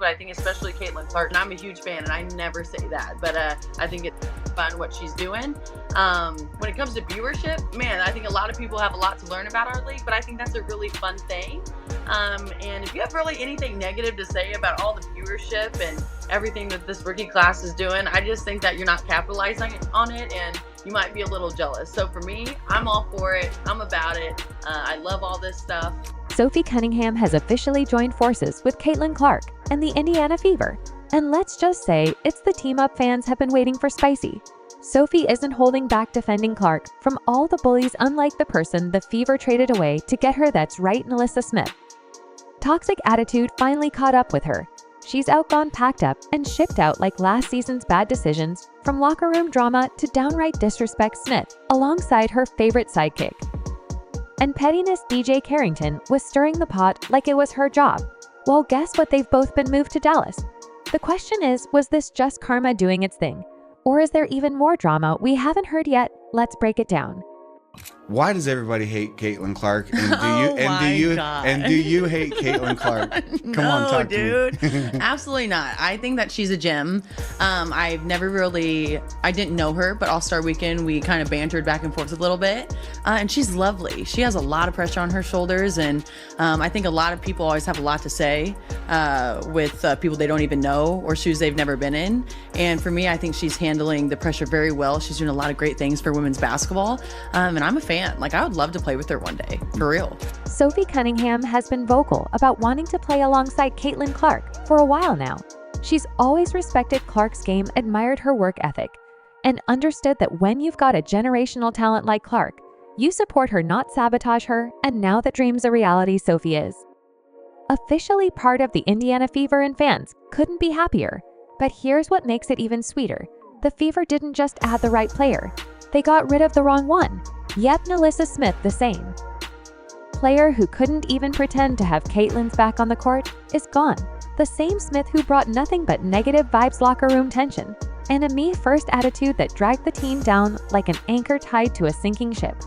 but I think especially Caitlin Clark, and I'm a huge fan, and I never say that, but I think it's fun what she's doing. When it comes to viewership, man, I think a lot of people have a lot to learn about our league, but I think that's a really fun thing. And if you have really anything negative to say about all the viewership and everything that this rookie class is doing, I just think that you're not capitalizing on it, and you might be a little jealous. So for me, I'm all for it. I'm about it. I love all this stuff. Sophie Cunningham has officially joined forces with Caitlin Clark and the Indiana Fever. And let's just say it's the team-up fans have been waiting for spicy. Sophie isn't holding back defending Clark from all the bullies, unlike the person the Fever traded away to get her. That's right, NaLyssa Smith. Toxic attitude finally caught up with her. She's outgone, packed up, and shipped out like last season's bad decisions, from locker room drama to downright disrespect Smith, alongside her favorite sidekick. And pettiness DJ Carrington was stirring the pot like it was her job. Well, guess what? They've both been moved to Dallas. The question is, was this just karma doing its thing? Or is there even more drama we haven't heard yet? Let's break it down. Why does everybody hate Caitlin Clark? And do you hate Caitlin Clark? Come on, talk dude. to me. Absolutely not. I think that she's a gem. I didn't know her, but All-Star Weekend, we kind of bantered back and forth a little bit. And she's lovely. She has a lot of pressure on her shoulders. And I think a lot of people always have a lot to say with people they don't even know or shoes they've never been in. And for me, I think she's handling the pressure very well. She's doing a lot of great things for women's basketball. And I'm a fan. Like, I would love to play with her one day, for real. Sophie Cunningham has been vocal about wanting to play alongside Caitlin Clark for a while now. She's always respected Clark's game, admired her work ethic, and understood that when you've got a generational talent like Clark, you support her, not sabotage her, and now that dream's a reality, Sophie is officially part of the Indiana Fever, and fans couldn't be happier. But here's what makes it even sweeter. The Fever didn't just add the right player. They got rid of the wrong one. Yep, NaLyssa Smith, the same player who couldn't even pretend to have Caitlin's back on the court, is gone. The same Smith who brought nothing but negative vibes, locker room tension, and a me-first attitude that dragged the team down like an anchor tied to a sinking ship.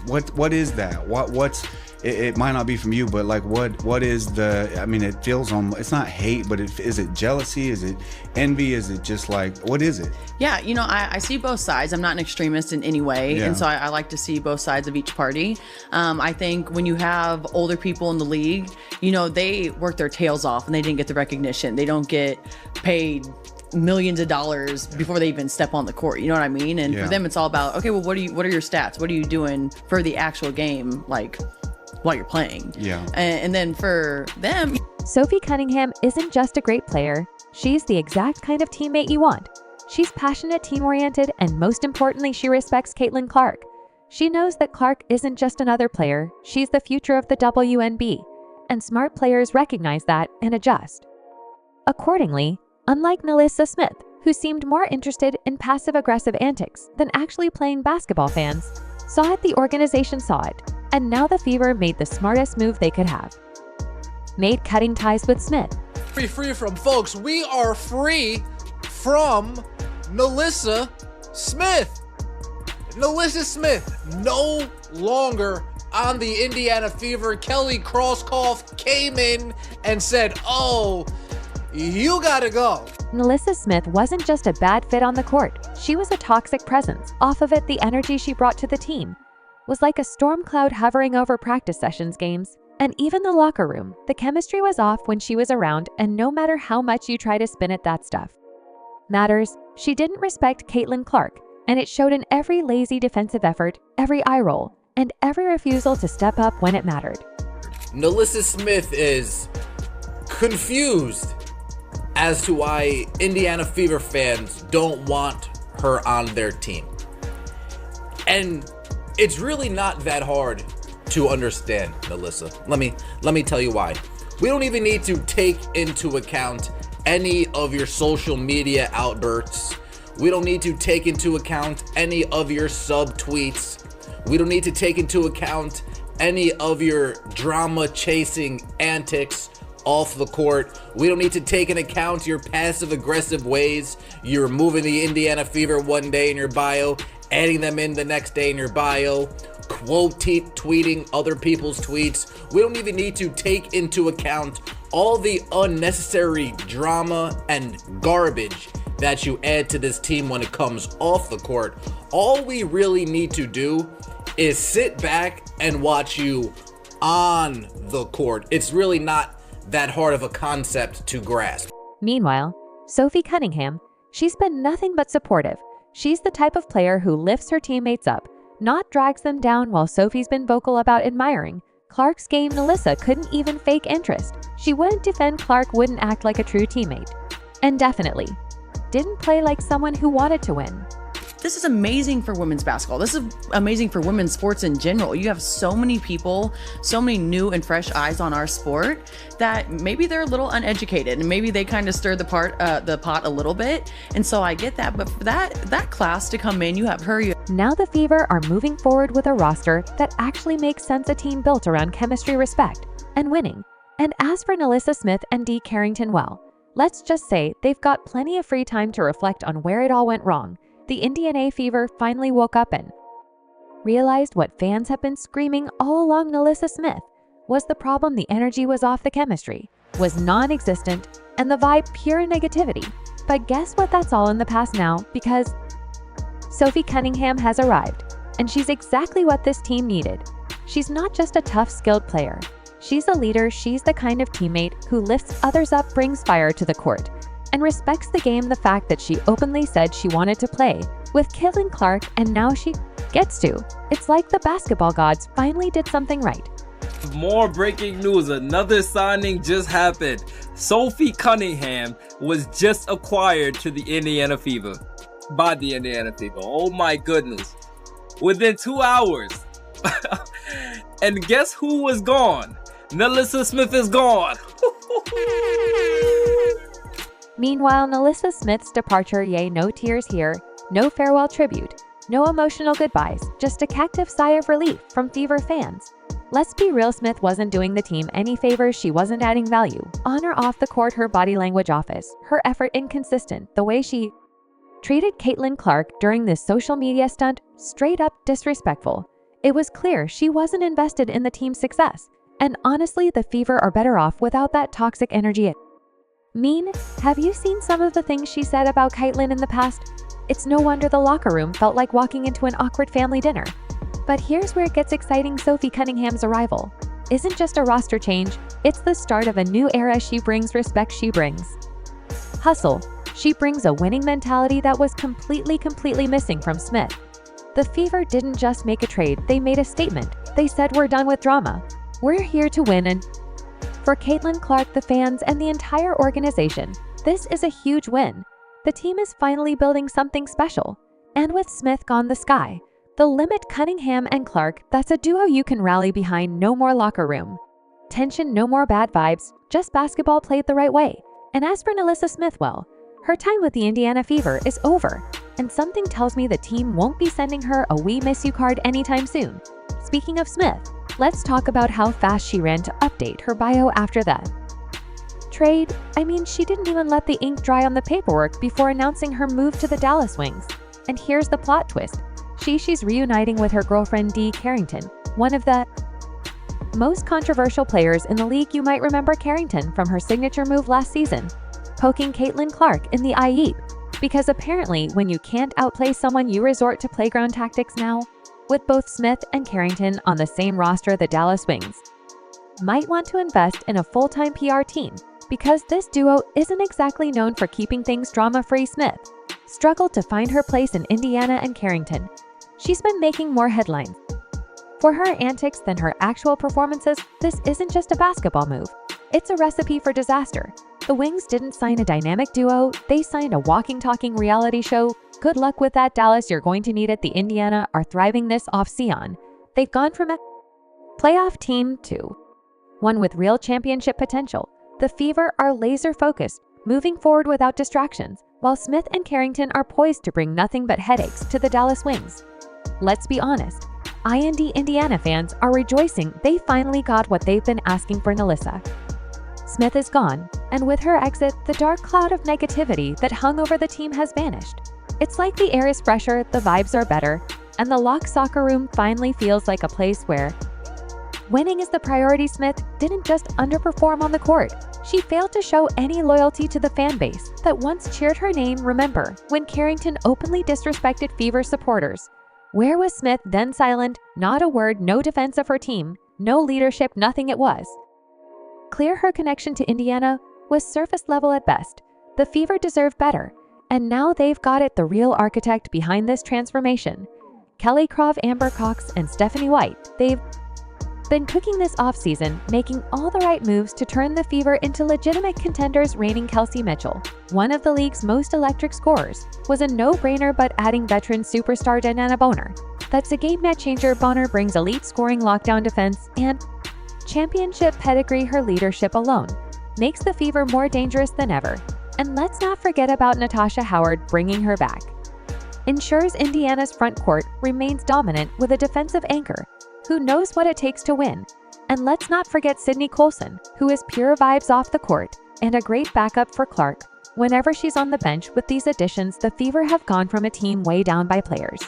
What is that? What's it might not be from you, but like what is the, I mean, it feels it's not hate, but is it jealousy? Is it envy? Is it just like, what is it? Yeah, I see both sides. I'm not an extremist in any way. Yeah. And so I like to see both sides of each party. I think when you have older people in the league, they work their tails off and they didn't get the recognition. They don't get paid millions of dollars before they even step on the court. You know what I mean? And for them, it's all about, okay, well, what are your stats? What are you doing for the actual game? Like, while you're playing. Yeah. And then for them, Sophie Cunningham isn't just a great player. She's the exact kind of teammate you want. She's passionate, team-oriented, and most importantly, she respects Caitlin Clark. She knows that Clark isn't just another player. She's the future of the WNBA, and smart players recognize that and adjust accordingly. Unlike NaLyssa Smith, who seemed more interested in passive-aggressive antics than actually playing basketball, fans saw it, the organization saw it, and now the Fever made the smartest move they could have. Made cutting ties with Smith. Free from, folks. We are free from NaLyssa Smith. NaLyssa Smith no longer on the Indiana Fever. Kelly Krauskopf came in and said, "Oh, you gotta go." NaLyssa Smith wasn't just a bad fit on the court. She was a toxic presence. Off of it, the energy she brought to the team was like a storm cloud hovering over practice sessions, games, and even the locker room. The chemistry was off when she was around, and no matter how much you try to spin it, that stuff matters. She didn't respect Caitlin Clark, and it showed in every lazy defensive effort, every eye roll, and every refusal to step up when it mattered. NaLyssa Smith is confused as to why Indiana Fever fans don't want her on their team. And it's really not that hard to understand, NaLyssa. Let me tell you why. We don't even need to take into account any of your social media outbursts. We don't need to take into account any of your sub-tweets. We don't need to take into account any of your drama-chasing antics off the court. We don't need to take into account your passive-aggressive ways. You're moving the Indiana Fever one day in your bio, adding them in the next day in your bio, tweeting other people's tweets. We don't even need to take into account all the unnecessary drama and garbage that you add to this team when it comes off the court, all we really need to do is sit back and watch you on the court. It's really not that hard of a concept to grasp. Meanwhile, Sophie Cunningham, she's been nothing but supportive. She's the type of player who lifts her teammates up, not drags them down. While Sophie's been vocal about admiring Clark's game, Nalissa couldn't even fake interest. She wouldn't defend Clark, wouldn't act like a true teammate, and definitely didn't play like someone who wanted to win. This is amazing for women's basketball. This is amazing for women's sports in general. You have so many people, so many new and fresh eyes on our sport that maybe they're a little uneducated and maybe they kind of stir the pot a little bit. And so I get that, but for that class to come in, you have her. Now the Fever are moving forward with a roster that actually makes sense, a team built around chemistry, respect, and winning. And as for Nalissa Smith and Dee Carrington, well, let's just say they've got plenty of free time to reflect on where it all went wrong. The Indiana Fever finally woke up and realized what fans have been screaming all along. Nalissa Smith was the problem. The energy was off, the chemistry was non-existent, and the vibe pure negativity. But guess what? That's all in the past now, because Sophie Cunningham has arrived, and she's exactly what this team needed. She's not just a tough, skilled player. She's a leader. She's the kind of teammate who lifts others up, brings fire to the court, and respects the game. The fact that she openly said she wanted to play with Caitlin Clark, and now she gets to. It's like the basketball gods finally did something right. More breaking news. Another signing just happened. Sophie Cunningham was just acquired to the Indiana Fever by the Indiana Fever. Oh my goodness. Within 2 hours. And guess who was gone? Nalissa Smith is gone. Meanwhile, Nalissa Smith's departure, no tears here, no farewell tribute, no emotional goodbyes, just a collective sigh of relief from Fever fans. Let's be real, Smith wasn't doing the team any favors. She wasn't adding value. On or off the court, her body language office, her effort inconsistent, the way she treated Caitlin Clark during this social media stunt, straight up disrespectful. It was clear she wasn't invested in the team's success, and honestly, the Fever are better off without that toxic energy. Have you seen some of the things she said about Caitlin in the past? It's no wonder the locker room felt like walking into an awkward family dinner. But here's where it gets exciting. Sophie Cunningham's arrival isn't just a roster change, it's the start of a new era. She brings respect, she brings hustle, she brings a winning mentality that was completely missing from Smith. The Fever didn't just make a trade, they made a statement. They said, we're done with drama. We're here to win. And for Caitlin Clark, the fans, and the entire organization, this is a huge win. The team is finally building something special. And with Smith gone, the sky the limit. Cunningham and Clark, that's a duo you can rally behind. No more locker room tension, no more bad vibes, just basketball played the right way. And as for Nalissa Smith, well, her time with the Indiana Fever is over, and something tells me the team won't be sending her a "we miss you" card anytime soon. Speaking of Smith, let's talk about how fast she ran to update her bio after that trade. She didn't even let the ink dry on the paperwork before announcing her move to the Dallas Wings. And here's the plot twist. She's reuniting with her girlfriend Dee Carrington, one of the most controversial players in the league. You might remember Carrington from her signature move last season, poking Caitlin Clark in the eye. Because apparently when you can't outplay someone, you resort to playground tactics now. With both Smith and Carrington on the same roster, the Dallas Wings might want to invest in a full-time PR team, because this duo isn't exactly known for keeping things drama-free. Smith struggled to find her place in Indiana, and Carrington, she's been making more headlines for her antics than her actual performances. This isn't just a basketball move, it's a recipe for disaster. The Wings didn't sign a dynamic duo, they signed a walking, talking reality show. Good luck with that, Dallas, you're going to need it. The Indiana are thriving this off-season. They've gone from a playoff team to one with real championship potential. The Fever are laser-focused, moving forward without distractions, while Smith and Carrington are poised to bring nothing but headaches to the Dallas Wings. Let's be honest, Indiana fans are rejoicing. They finally got what they've been asking for. Nalissa Smith is gone, and with her exit, the dark cloud of negativity that hung over the team has vanished. It's like the air is fresher, the vibes are better, and the lock soccer room finally feels like a place where winning is the priority. Smith didn't just underperform on the court, She failed to show any loyalty to the fan base that once cheered her name. Remember when Carrington openly disrespected Fever supporters? Where was Smith then? Silent, not a word, no defense of her team, no leadership, nothing. It was clear her connection to Indiana was surface level at best. The Fever deserved better, and now they've got it. The real architect behind this transformation, Kelly Krov, Amber Cox, and Stephanie White. They've been cooking this offseason, making all the right moves to turn the Fever into legitimate contenders. Reigning Kelsey Mitchell, one of the league's most electric scorers, was a no-brainer, but adding veteran superstar Danana Bonner, that's a game changer. Bonner brings elite scoring, lockdown defense, and championship pedigree. Her leadership alone makes the Fever more dangerous than ever. And let's not forget about Natasha Howard. Bringing her back ensures Indiana's front court remains dominant with a defensive anchor who knows what it takes to win. And let's not forget Sydney Colson, who is pure vibes off the court and a great backup for Clark whenever she's on the bench. With these additions, the Fever have gone from a team way down by players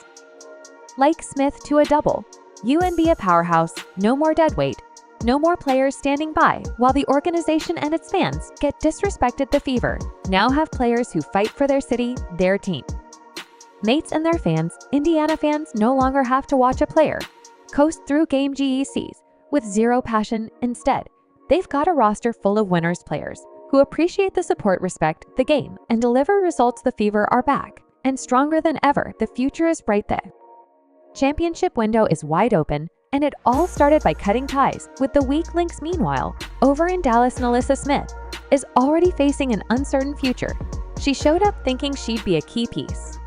like Smith to a double WNBA powerhouse. No more deadweight, no more players standing by while the organization and its fans get disrespected. The Fever now have players who fight for their city, their team mates, and their fans. Indiana fans no longer have to watch a player coast through game GECs with zero passion. Instead, they've got a roster full of winners, players who appreciate the support, respect the game, and deliver results. The Fever are back and stronger than ever. The future is bright. The championship window is wide open, and it all started by cutting ties with the weak links. Meanwhile, over in Dallas, Alyssa Smith is already facing an uncertain future. She showed up thinking she'd be a key piece,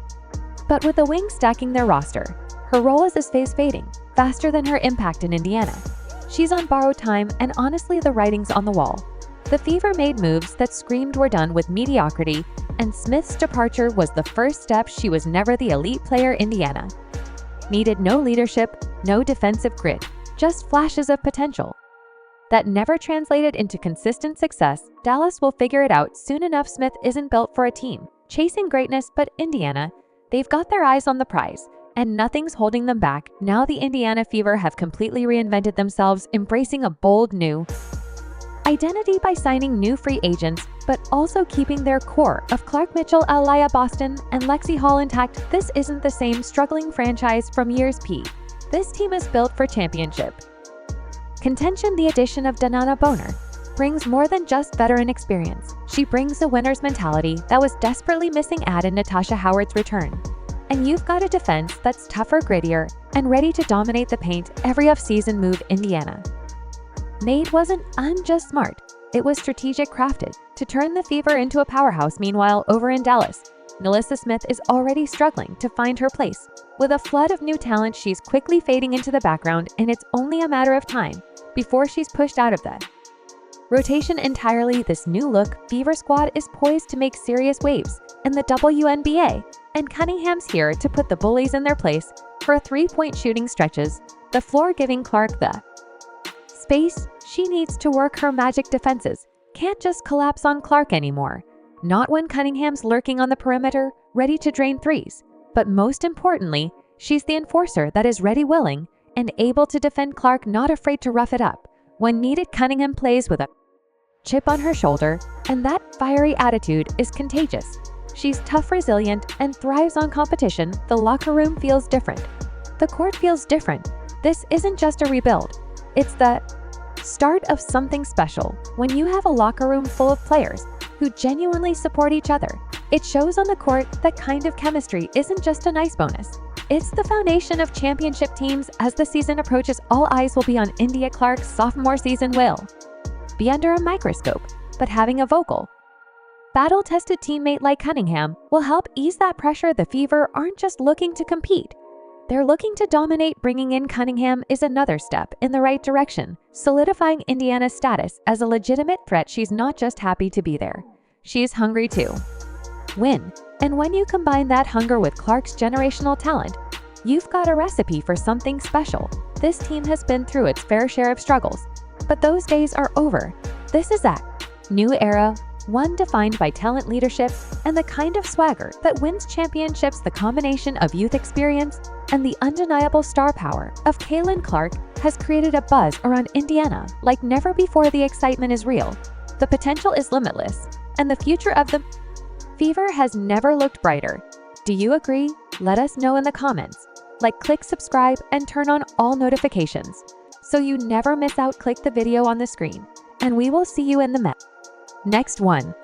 but with the Wings stacking their roster, her role is fading faster than her impact in Indiana. She's on borrowed time, and honestly, the writing's on the wall. The Fever made moves that screamed we're done with mediocrity, and Smith's departure was the first step. She was never the elite player Indiana needed. No leadership, no defensive grit, just flashes of potential that never translated into consistent success. Dallas will figure it out soon enough. Smith isn't built for a team chasing greatness, but Indiana, they've got their eyes on the prize, and nothing's holding them back. Now the Indiana Fever have completely reinvented themselves, embracing a bold new identity by signing new free agents, but also keeping their core of Clark Mitchell, Aliyah Boston, and Lexi Hall intact. This isn't the same struggling franchise from years P. This team is built for championship contention. The addition of Danana Bonner brings more than just veteran experience. She brings a winner's mentality that was desperately missing. Add in Natasha Howard's return, and you've got a defense that's tougher, grittier, and ready to dominate the paint. Every offseason move Indiana made wasn't unjust smart, it was strategic, crafted to turn the Fever into a powerhouse. Meanwhile, over in Dallas, Alyssa Smith is already struggling to find her place. With a flood of new talent, she's quickly fading into the background, and it's only a matter of time before she's pushed out of the rotation entirely. This new look Fever squad is poised to make serious waves in the WNBA, and Cunningham's here to put the bullies in their place for a three-point shooting stretches the floor, giving Clark the space she needs to work. Her magic defenses can't just collapse on Clark anymore, not when Cunningham's lurking on the perimeter, ready to drain threes. But most importantly, she's the enforcer that is ready, willing, and able to defend Clark, not afraid to rough it up when needed. Cunningham plays with a chip on her shoulder, and that fiery attitude is contagious. She's tough, resilient, and thrives on competition. The locker room feels different. The court feels different. This isn't just a rebuild. It's the start of something special. When you have a locker room full of players who genuinely support each other, it shows on the court. That kind of chemistry isn't just a nice bonus. It's the foundation of championship teams. As the season approaches, all eyes will be on India. Clark's sophomore season will be under a microscope, but having a vocal, battle-tested teammate like Cunningham will help ease that pressure. The Fever aren't just looking to compete, they're looking to dominate. Bringing in Cunningham is another step in the right direction, solidifying Indiana's status as a legitimate threat. She's not just happy to be there, she's hungry to win. And when you combine that hunger with Clark's generational talent, you've got a recipe for something special. This team has been through its fair share of struggles, but those days are over. This is a new era, one defined by talent, leadership, and the kind of swagger that wins championships. The combination of youth experience and the undeniable star power of Caitlin Clark has created a buzz around Indiana like never before. The excitement is real, The potential is limitless, and the future of the Fever has never looked brighter. Do you agree? Let us know in the comments. Like, click subscribe, and turn on all notifications so you never miss out. Click the video on the screen, and we will see you in the next one.